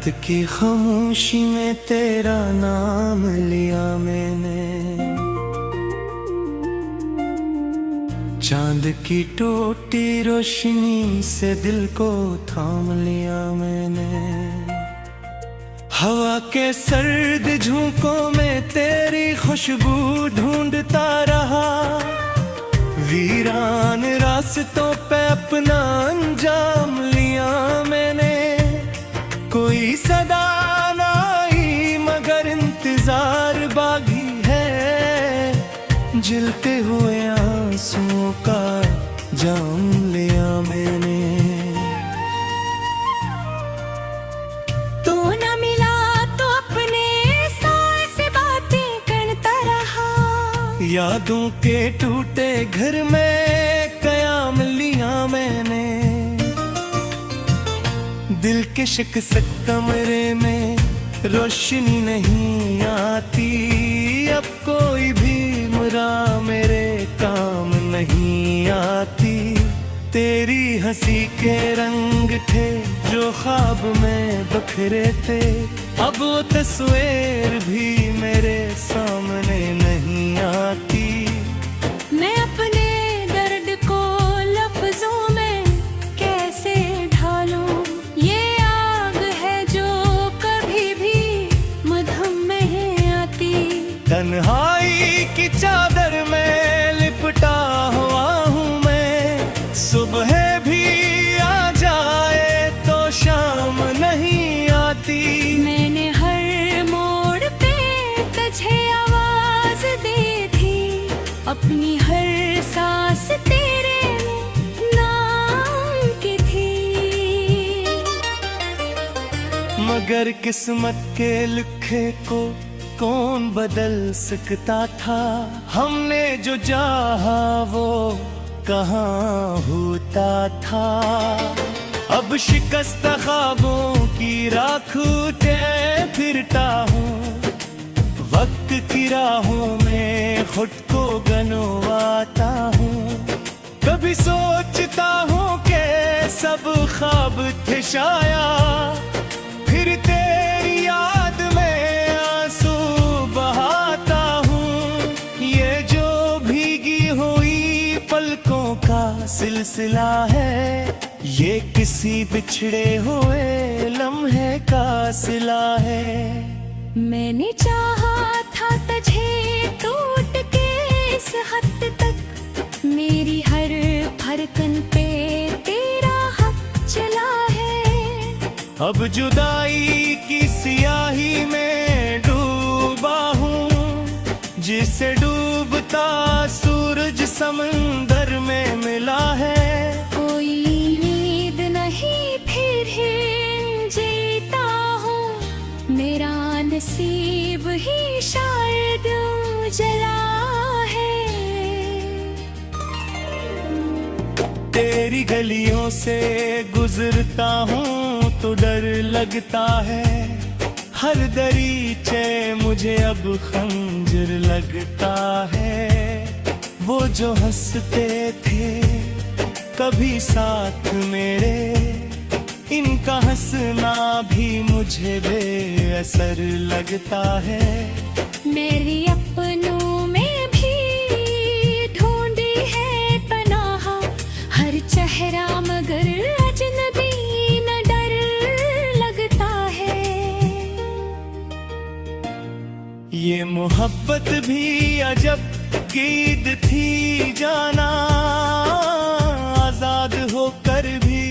रात की खामोशी में तेरा नाम लिया मैंने, चांद की टूटी रोशनी से दिल को थाम लिया मैंने। हवा के सर्द झोंकों में तेरी खुशबू ढूंढता रहा, वीरान रास्तों पे अपना अंजाम लिया मैंने। कोई सदा न आई मगर इंतजार बाकी है, जलते हुए आंसुओं का जाम लिया मैंने। तू न मिला तो अपने साए से बातें करता रहा, यादों के टूटे घर में कयाम लिया मैंने। दिल के शिकस्त कमरे में रोशनी नहीं आती, अब कोई भी मुरा मेरे काम नहीं आती। तेरी हंसी के रंग थे जो ख्वाब में बखरे थे, अब वो तस्वीर भी मेरे सामने नहीं आती। मैं अपने दर्द को लफ्जों में कैसे ढालूं, ये आग है जो कभी भी मधुम में आती। तन्हाई की चादर में लिपटा हुआ हूँ मैं, सुबह भी आ जाए तो शाम नहीं आती। मैंने हर मोड़ पे तुझे आवाज दी थी, अपनी हर सांस तेरे नाम की थी। मगर किस्मत के लिखे को कौन बदल सकता था, हमने जो चाहा वो कहाँ होता था। अब शिकस्त ख्वाबों की राख उठे फिरता हूँ, वक्त की राहों में खुद को गनवाता हूँ। कभी सोचता हूँ कि सब ख्वाब थे शायद, फिर तेरी याद में आंसू बहाता हूँ। ये जो भीगी हुई पलकों का सिलसिला है, ये किसी बिछड़े हुए लम्हे का सिला है। मैंने चाहा था तुझे टूट के इस हद तक, मेरी हर धड़कन पे तेरा हक चला है। अब जुदाई की सियाही में डूबा हूँ, जिसे डूबता सूरज समंदर में मिला है। कोई नींद नहीं फिर ही जीता हूँ, मेरा नसीब ही शायद जला है। तेरी गलियों से गुजरता हूँ तो डर लगता है, हर दरीचे मुझे अब खंजर लगता है। वो जो हंसते थे कभी साथ मेरे, इनका हंसना भी मुझे बेअसर लगता है। मेरी अपनों में भी ढूंढी है पनाह, हर चेहरा मगर अजनबी न डर लगता है। ये मोहब्बत भी अजब गीत थी जाना, आजाद होकर भी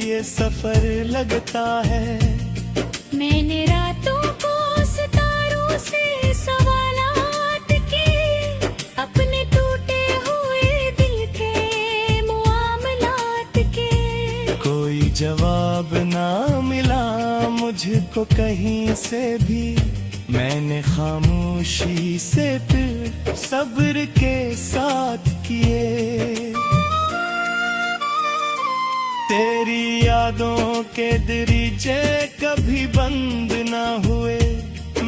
ये सफर लगता है। मैंने रातों को सितारों से सवालात किए, अपने टूटे हुए दिल के मुआमलात के। कोई जवाब ना मिला मुझको कहीं से भी, मैंने खामोशी से फिर सब्र के साथ किए। तेरी यादों के दरीचे कभी बंद ना हुए,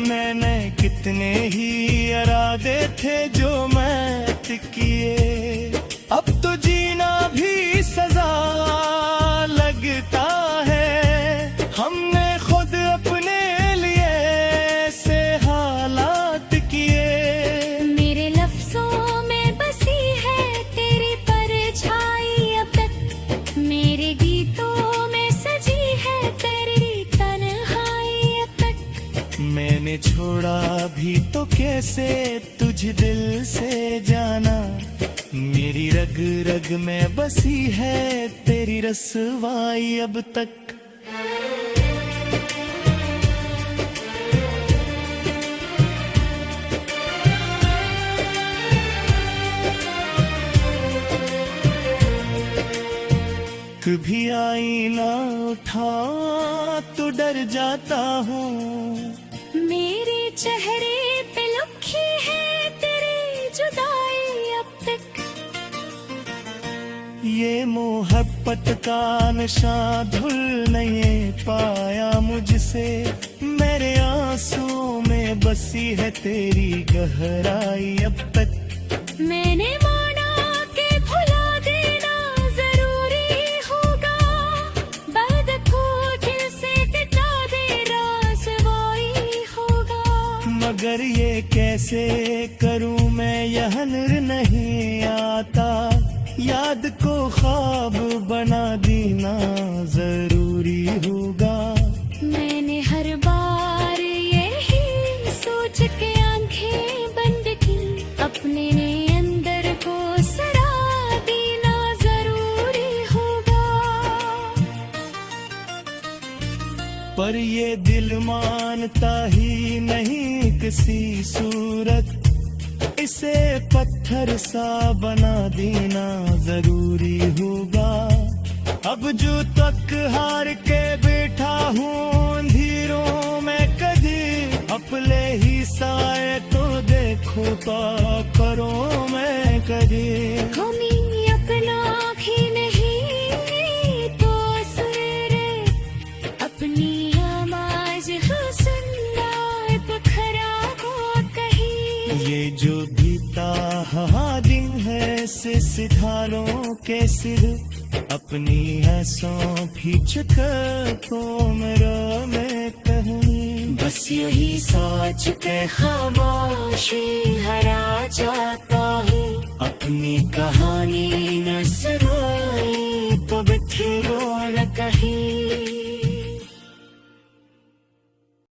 मैंने कितने ही इरादे थे जो मैं किए। अब तो जीना भी सजा लगता है, हमने खुद अपने तूने छोड़ा भी तो कैसे तुझ दिल से जाना, मेरी रग रग में बसी है तेरी रसवाई अब तक। कभी आईना उठा तो डर जाता हूँ, मेरे चेहरे पे लिखी है तेरी जुदाई अब तक। ये मोहब्बत का नशा धुल नहीं पाया मुझसे, मेरे आंसुओं में बसी है तेरी गहराई अब तक। मैंने माना के भुला देना जरूरी होगा, बाद को दिल से मिटा दे राज़ होगा। मगर ये कैसे करूं मैं, यह नर नहीं आता, याद को ख्वाब बना देना जरूरी होगा। मैंने हर बार यही सोच के आंखें बंद की, अपने अंदर को सरा देना जरूरी होगा। पर ये दिल मानता ही नहीं किसी सूरत, इसे पत्थर सा बना देना जरूरी होगा। अब जो तक हार के बैठा हूँ अंधेरों में, कभी अपने ही साए तो देखो तो करो मैं कभी। हमें अपना भी नहीं तो सुर, अपनी आवाज सुनना बखरा को कही। ये जो बीता दिन है से सितारों के सिर, अपनी ऐसों खींच कर तो मेरा मैं कहूँ। बस यही सोच के खामोशी हरा जाता हूँ, अपनी कहानी न सुनाई